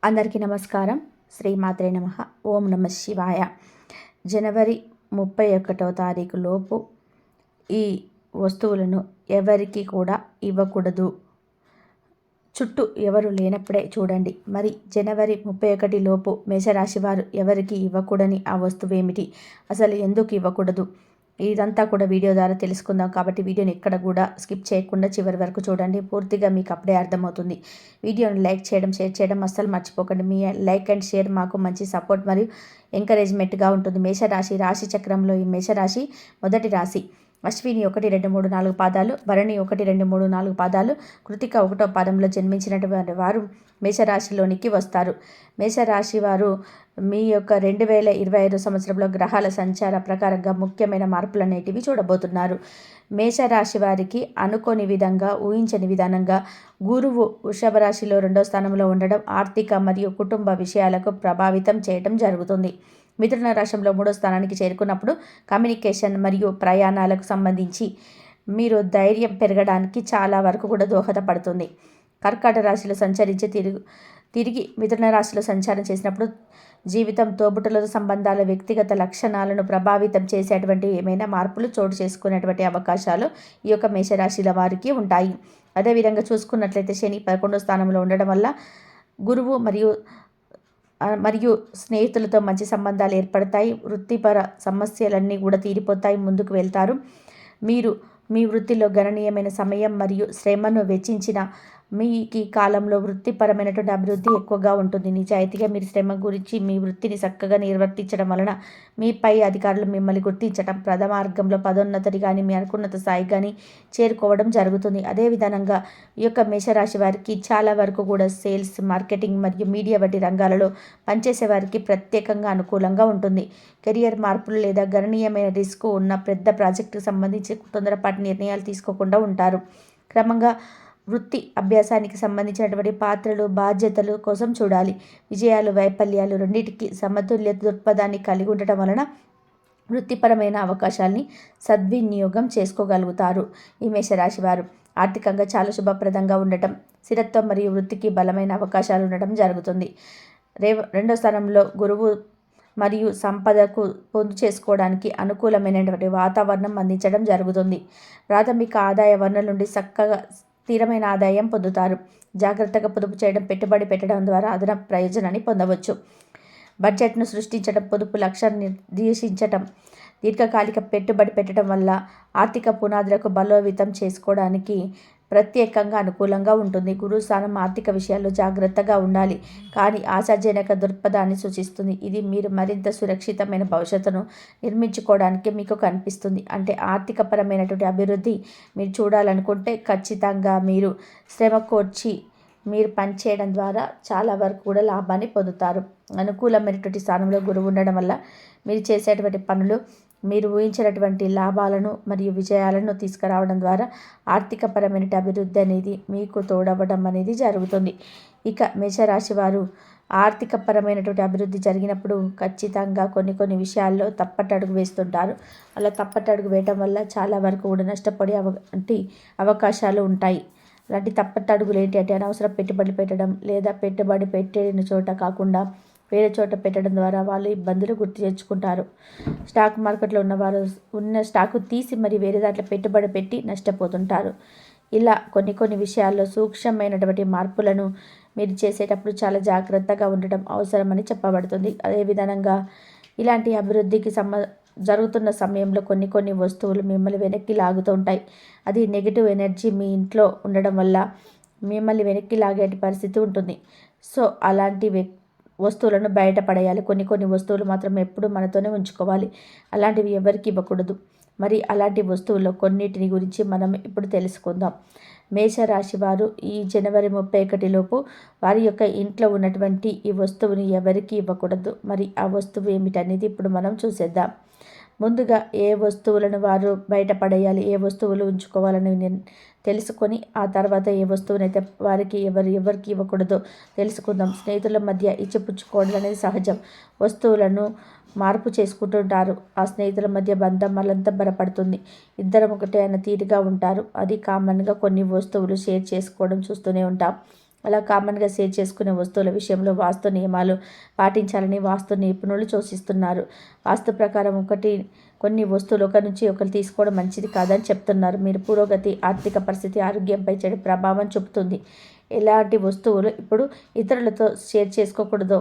అందరికీ నమస్కారం. శ్రీమాత్రే నమః. ఓం నమ శివాయ. జనవరి 31వ తారీఖు లోపు ఈ వస్తువులను ఎవరికి కూడా ఇవ్వకూడదు. చుట్టూ ఎవరు లేనప్పుడే చూడండి. మరి జనవరి 31 లోపు మేషరాశి వారు ఎవరికి ఇవ్వకూడని ఆ వస్తువు ఏమిటి, అసలు ఎందుకు ఇవ్వకూడదు, ఇదంతా కూడా వీడియో ద్వారా తెలుసుకుందాం. కాబట్టి వీడియోని ఎక్కడ కూడా స్కిప్ చేయకుండా చివరి వరకు చూడండి. పూర్తిగా మీకు అప్పుడే అర్థమవుతుంది. వీడియోని లైక్ చేయడం, షేర్ చేయడం అస్సలు మర్చిపోకండి. మీ లైక్ అండ్ షేర్ మాకు మంచి సపోర్ట్ మరియు ఎంకరేజ్మెంట్గా ఉంటుంది. మేషరాశి రాశి చక్రంలో ఈ మేషరాశి మొదటి రాశి. అశ్విని 1, 2, 3, 4 పాదాలు, భరణి 1, 2, 3, 4 పాదాలు, కృతిక 1వ పాదంలో జన్మించినటువంటి వారు మేషరాశిలోనికి వస్తారు. మేషరాశి వారు మీ యొక్క 2025 సంవత్సరంలో గ్రహాల సంచార ప్రకారంగా ముఖ్యమైన మార్పులు అనేటివి చూడబోతున్నారు. మేషరాశి వారికి అనుకోని విధంగా, ఊహించని విధానంగా గురువు వృషభ రాశిలో 2వ స్థానంలో ఉండడం ఆర్థిక మరియు కుటుంబ విషయాలకు ప్రభావితం చేయడం జరుగుతుంది. మిథున రాశిలో 3వ స్థానానికి చేరుకున్నప్పుడు కమ్యూనికేషన్ మరియు ప్రయాణాలకు సంబంధించి మీరు ధైర్యం పెరగడానికి చాలా వరకు కూడా దోహదపడుతుంది. కర్కాటక రాశిలో సంచరించి తిరిగి మిథున రాశిలో సంచారం చేసినప్పుడు జీవితం, తోబుట్టులతో సంబంధాల, వ్యక్తిగత లక్షణాలను ప్రభావితం చేసేటువంటి ఏమైనా మార్పులు చోటు చేసుకునేటువంటి అవకాశాలు ఈ యొక్క మేషరాశిల వారికి ఉంటాయి. అదేవిధంగా చూసుకున్నట్లయితే శని 11వ స్థానంలో ఉండడం వల్ల గురువు మరియు స్నేహితులతో మంచి సంబంధాలు ఏర్పడతాయి. వృత్తిపర సమస్యలన్నీ కూడా తీరిపోతాయి, ముందుకు వెళ్తారు. మీరు మీ వృత్తిలో గణనీయమైన సమయం మరియు శ్రమను వెచ్చించిన మీకు ఈ కాలంలో వృత్తిపరమైనటువంటి అభివృద్ధి ఎక్కువగా ఉంటుంది. నిజాయితీగా మీరు శ్రమ గురించి మీ వృత్తిని చక్కగా నిర్వర్తించడం వలన మీ పై అధికారులు మిమ్మల్ని గుర్తించడం, ప్రథమార్గంలో పదోన్నతి కానీ మీ అనుకున్నత స్థాయి కానీ చేరుకోవడం జరుగుతుంది. అదేవిధంగా ఈ యొక్క మేషరాశి వారికి చాలా వరకు కూడా సేల్స్, మార్కెటింగ్ మరియు మీడియా వంటి రంగాలలో పనిచేసే వారికి ప్రత్యేకంగా అనుకూలంగా ఉంటుంది. కెరియర్ మార్పులు లేదా గణనీయమైన రిస్క్ ఉన్న పెద్ద ప్రాజెక్టుకు సంబంధించి తొందరపాటు నిర్ణయాలు తీసుకోకుండా ఉంటారు. క్రమంగా వృత్తి అభ్యాసానికి సంబంధించినటువంటి పాత్రలు, బాధ్యతలు కోసం చూడాలి. విజయాలు, వైఫల్యాలు రెండింటికి సమతుల్య దృక్పథాన్ని కలిగి ఉండటం వలన వృత్తిపరమైన అవకాశాలని సద్వినియోగం చేసుకోగలుగుతారు. ఈ మేషరాశి వారు ఆర్థికంగా చాలా శుభప్రదంగా ఉండటం, స్థిరత్వం మరియు వృత్తికి బలమైన అవకాశాలు ఉండటం జరుగుతుంది. 2వ స్థానంలో గురువు మరియు సంపదకు పొందు చేసుకోవడానికి అనుకూలమైనటువంటి వాతావరణం అందించడం జరుగుతుంది. ప్రాథమిక ఆదాయ వనరుల నుండి చక్కగా స్థిరమైన ఆదాయం పొందుతారు. జాగ్రత్తగా పొదుపు చేయడం, పెట్టుబడి పెట్టడం ద్వారా అదనపు ప్రయోజనాన్ని పొందవచ్చు. బడ్జెట్ను సృష్టించడం, పొదుపు లక్ష్యాన్ని నిర్దేశించడం, దీర్ఘకాలిక పెట్టుబడి పెట్టడం వల్ల ఆర్థిక పునాదులకు బలోపేతం చేసుకోవడానికి ప్రత్యేకంగా అనుకూలంగా ఉంటుంది. గురువు స్థానం ఆర్థిక విషయాల్లో జాగ్రత్తగా ఉండాలి కానీ ఆశాజనక దృక్పథాన్ని సూచిస్తుంది. ఇది మీరు మరింత సురక్షితమైన భవిష్యత్తును నిర్మించుకోవడానికి మీకు కనిపిస్తుంది. అంటే ఆర్థికపరమైనటువంటి అభివృద్ధి మీరు చూడాలనుకుంటే ఖచ్చితంగా మీరు శ్రమ కోర్చి మీరు పనిచేయడం ద్వారా చాలా వరకు కూడా లాభాన్ని పొందుతారు. అనుకూలమైనటువంటి స్థానంలో గురువు ఉండడం వల్ల మీరు చేసేటువంటి పనులు మీరు ఊహించినటువంటి లాభాలను మరియు విజయాలను తీసుకురావడం ద్వారా ఆర్థికపరమైన అభివృద్ధి అనేది మీకు తోడవడం అనేది జరుగుతుంది. ఇక మేషరాశి వారు ఆర్థికపరమైనటువంటి అభివృద్ధి జరిగినప్పుడు ఖచ్చితంగా కొన్ని విషయాల్లో తప్పటడుగు వేస్తుంటారు. అలా తప్పటడుగు వేయడం వల్ల చాలా వరకు కూడా నష్టపడే అవకాశాలు ఉంటాయి. అలాంటి తప్పటడుగులు ఏంటి అంటే అనవసర పెట్టుబడులు పెట్టడం లేదా పెట్టుబడి పెట్టిన చోట కాకుండా వేరే చోట పెట్టడం ద్వారా వాళ్ళు ఇబ్బందులు గుర్తు తెచ్చుకుంటారు. స్టాక్ మార్కెట్లో ఉన్నవారు ఉన్న స్టాకు తీసి మరి వేరే దాంట్లో పెట్టుబడి పెట్టి నష్టపోతుంటారు. ఇలా కొన్ని విషయాల్లో సూక్ష్మమైనటువంటి మార్పులను మీరు చేసేటప్పుడు చాలా జాగ్రత్తగా ఉండటం అవసరమని చెప్పబడుతుంది. అదేవిధంగా ఇలాంటి అభివృద్ధికి జరుగుతున్న సమయంలో కొన్ని వస్తువులు మిమ్మల్ని వెనక్కి లాగుతూ ఉంటాయి. అది నెగిటివ్ ఎనర్జీ మీ ఇంట్లో ఉండడం వల్ల మిమ్మల్ని వెనక్కి లాగే పరిస్థితి ఉంటుంది. సో అలాంటి వస్తువులను బయటపడేయాలి. కొన్ని వస్తువులు మాత్రం ఎప్పుడు మనతోనే ఉంచుకోవాలి. అలాంటివి ఎవరికి ఇవ్వకూడదు. మరి అలాంటి వస్తువుల్లో కొన్నిటిని గురించి మనం ఇప్పుడు తెలుసుకుందాం. మేషరాశి వారు ఈ జనవరి 31 లోపు వారి యొక్క ఇంట్లో ఉన్నటువంటి ఈ వస్తువుని ఎవరికి ఇవ్వకూడదు. మరి ఆ వస్తువు ఏమిటనేది ఇప్పుడు మనం చూసేద్దాం. ముందుగా ఏ వస్తువులను వారు బయటపడేయాలి, ఏ వస్తువులు ఉంచుకోవాలని తెలుసుకొని ఆ తర్వాత ఏ వస్తువునైతే వారికి ఎవరికి ఇవ్వకూడదో తెలుసుకుందాం. స్నేహితుల మధ్య ఇచ్చిపుచ్చుకోవడం అనేది సహజం. వస్తువులను మార్పు చేసుకుంటుంటారు. ఆ స్నేహితుల మధ్య బంధం మళ్ళంతా బలపడుతుంది. ఇద్దరం ఒకటే అన్న తీరుగా ఉంటారు. అది కామన్గా కొన్ని వస్తువులు షేర్ చేసుకోవడం చూస్తూనే ఉంటాం. అలా కామన్గా షేర్ చేసుకునే వస్తువుల విషయంలో వాస్తు నియమాలు పాటించాలని వాస్తు నిపుణులు సూచిస్తున్నారు. వాస్తు ప్రకారం కొన్ని వస్తువులు ఒకరి నుంచి ఒకరు తీసుకోవడం మంచిది కాదని చెప్తున్నారు. మీరు పురోగతి, ఆర్థిక పరిస్థితి, ఆరోగ్యంపై చెడు ప్రభావం చూపుతుంది. ఎలాంటి వస్తువులు ఇప్పుడు ఇతరులతో షేర్ చేసుకోకూడదో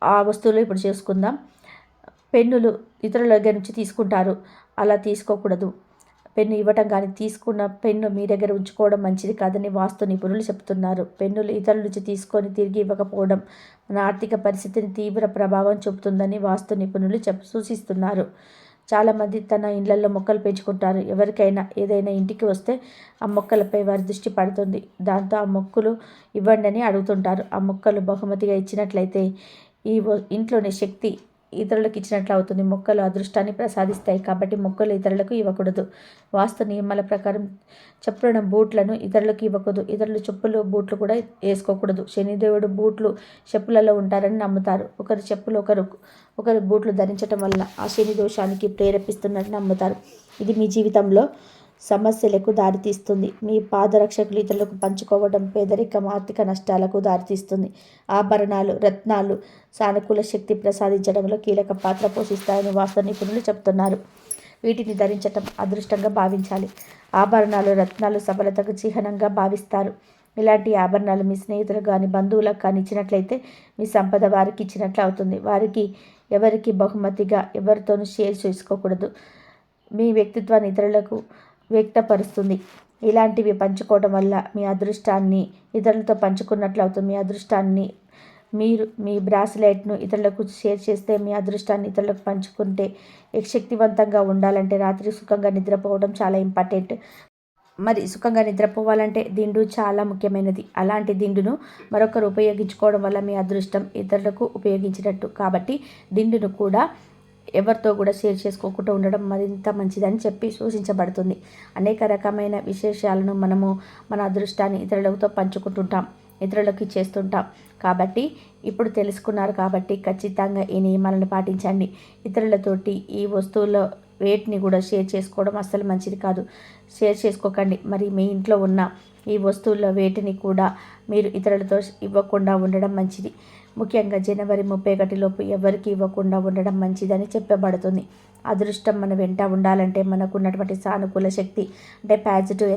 ఆ వస్తువులు ఇప్పుడు చేసుకుందాం. పెన్నులు ఇతరుల దగ్గర నుంచి తీసుకుంటారు, అలా తీసుకోకూడదు. పెన్ను ఇవ్వటం కానీ తీసుకున్న పెన్ను మీ దగ్గర ఉంచుకోవడం మంచిది కాదని వాస్తు నిపుణులు చెప్తున్నారు. పెన్నులు ఇతరుల నుంచి తీసుకొని తిరిగి ఇవ్వకపోవడం మన ఆర్థిక పరిస్థితిని తీవ్ర ప్రభావం చూపుతుందని వాస్తు నిపుణులు సూచిస్తున్నారు. చాలామంది తన ఇళ్లలో మొక్కలు పెంచుకుంటారు. ఎవరికైనా ఏదైనా ఇంటికి వస్తే ఆ మొక్కలపై వారి దృష్టి పడుతుంది. దాంతో ఆ మొక్కలు ఇవ్వండి అని అడుగుతుంటారు. ఆ మొక్కలు బహుమతిగా ఇచ్చినట్లయితే ఈ ఇంట్లోని శక్తి ఇతరులకు ఇచ్చినట్లు అవుతుంది. మొక్కలు అదృష్టాన్ని ప్రసాదిస్తాయి కాబట్టి మొక్కలు ఇతరులకు ఇవ్వకూడదు. వాస్తు నియమాల ప్రకారం చెప్పులను బూట్లను ఇతరులకు ఇవ్వకూడదు. ఇతరులు చెప్పులు బూట్లు కూడా వేసుకోకూడదు. శనిదేవుడు బూట్లు చెప్పులలో ఉంటారని నమ్ముతారు. ఒకరి చెప్పులు ఒకరి బూట్లు ధరించడం వల్ల ఆ శని దోషానికి ప్రేరేపిస్తున్నట్టు నమ్ముతారు. ఇది మీ జీవితంలో సమస్యలకు దారితీస్తుంది. మీ పాదరక్షకులు ఇతరులకు పంచుకోవడం పేదరికం, ఆర్థిక నష్టాలకు దారితీస్తుంది. ఆభరణాలు, రత్నాలు సానుకూల శక్తి ప్రసాదించడంలో కీలక పాత్ర పోషిస్తాయని వాస్తు నిపుణులు చెబుతున్నారు. వీటిని ధరించటం అదృష్టంగా భావించాలి. ఆభరణాలు, రత్నాలు సఫలతకు చిహ్నంగా భావిస్తారు. ఇలాంటి ఆభరణాలు మీ స్నేహితులకు కానీ బంధువులకు కానీ ఇచ్చినట్లయితే మీ సంపద వారికి ఇచ్చినట్లు అవుతుంది. ఎవరికి బహుమతిగా ఎవరితోనూ షేర్ చేసుకోకూడదు. మీ వ్యక్తిత్వాన్ని ఇతరులకు వ్యక్తపరుస్తుంది. ఇలాంటివి పంచుకోవడం వల్ల మీ అదృష్టాన్ని ఇతరులతో పంచుకున్నట్లు అవుతుంది. మీ అదృష్టాన్ని మీరు మీ బ్రాస్లెట్ను ఇతరులకు షేర్ చేస్తే మీ అదృష్టాన్ని ఇతరులకు పంచుకుంటే శక్తివంతంగా ఉండాలంటే రాత్రి సుఖంగా నిద్రపోవడం చాలా ఇంపార్టెంట్. మరి సుఖంగా నిద్రపోవాలంటే దిండు చాలా ముఖ్యమైనది. అలాంటి దిండును మరొకరు ఉపయోగించుకోవడం వల్ల మీ అదృష్టం ఇతరులకు ఉపయోగించినట్టు. కాబట్టి దిండును కూడా ఎవరితో కూడా షేర్ చేసుకోకుండా ఉండడం మరింత మంచిదని చెప్పి సూచించబడుతుంది. అనేక రకమైన విశేషాలను మనము మన అదృష్టాన్ని ఇతరులతో పంచుకుంటుంటాం, ఇతరులకు చేస్తుంటాం. కాబట్టి ఇప్పుడు తెలుసుకున్నారు కాబట్టి ఖచ్చితంగా ఈ నియమాలను పాటించండి. ఇతరులతోటి ఈ వస్తువుల వేటిని కూడా షేర్ చేసుకోవడం అస్సలు మంచిది కాదు. షేర్ చేసుకోకండి. మరి మీ ఇంట్లో ఉన్న ఈ వస్తువుల వేటిని కూడా మీరు ఇతరులతో ఇవ్వకుండా ఉండడం మంచిది. ముఖ్యంగా జనవరి 31 లోపు ఎవరికి ఇవ్వకుండా ఉండడం మంచిదని చెప్పబడుతుంది. అదృష్టం మన వెంట ఉండాలంటే మనకు ఉన్నటువంటి సానుకూల శక్తి అంటే పాజిటివ్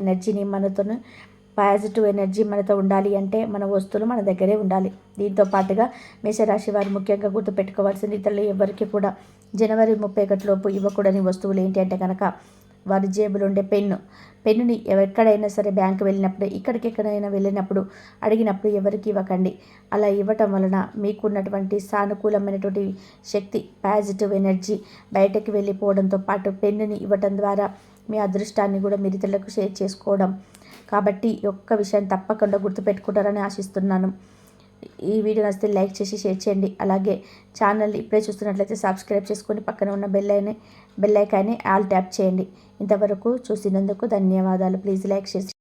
ఎనర్జీ మనతో ఉండాలి అంటే మన వస్తువులు మన దగ్గరే ఉండాలి. దీంతో పాటుగా మేషరాశి వారు ముఖ్యంగా గుర్తుపెట్టుకోవాల్సింది ఇతరులు ఎవరికి కూడా జనవరి 31 లోపు ఇవ్వకూడని వస్తువులు ఏంటి అంటే కనుక వారి జేబులో ఉండే పెన్నుని ఎక్కడైనా సరే బ్యాంకు వెళ్ళినప్పుడు ఎక్కడికైనా వెళ్ళినప్పుడు అడిగినప్పుడు ఎవరికి ఇవ్వకండి. అలా ఇవ్వటం వలన మీకున్నటువంటి సానుకూలమైనటువంటి శక్తి పాజిటివ్ ఎనర్జీ బయటకు వెళ్ళిపోవడంతో పాటు పెన్నుని ఇవ్వటం ద్వారా మీ అదృష్టాన్ని కూడా మీరు ఇతరులకు షేర్ చేసుకోవడం. కాబట్టి ఒక్క విషయం తప్పకుండా గుర్తుపెట్టుకుంటారని ఆశిస్తున్నాను. ఈ వీడియో నచ్చితే లైక్ చేసి షేర్ చేయండి. అలాగే ఛానల్ ఇప్పుడే చూస్తున్నట్లయితే సబ్స్క్రైబ్ చేసుకొని పక్కన ఉన్న బెల్ ఐకాన్ని ఆల్ ట్యాప్ చేయండి. ఇంతవరకు చూసినందుకు ధన్యవాదాలు. ప్లీజ్ లైక్ చేసి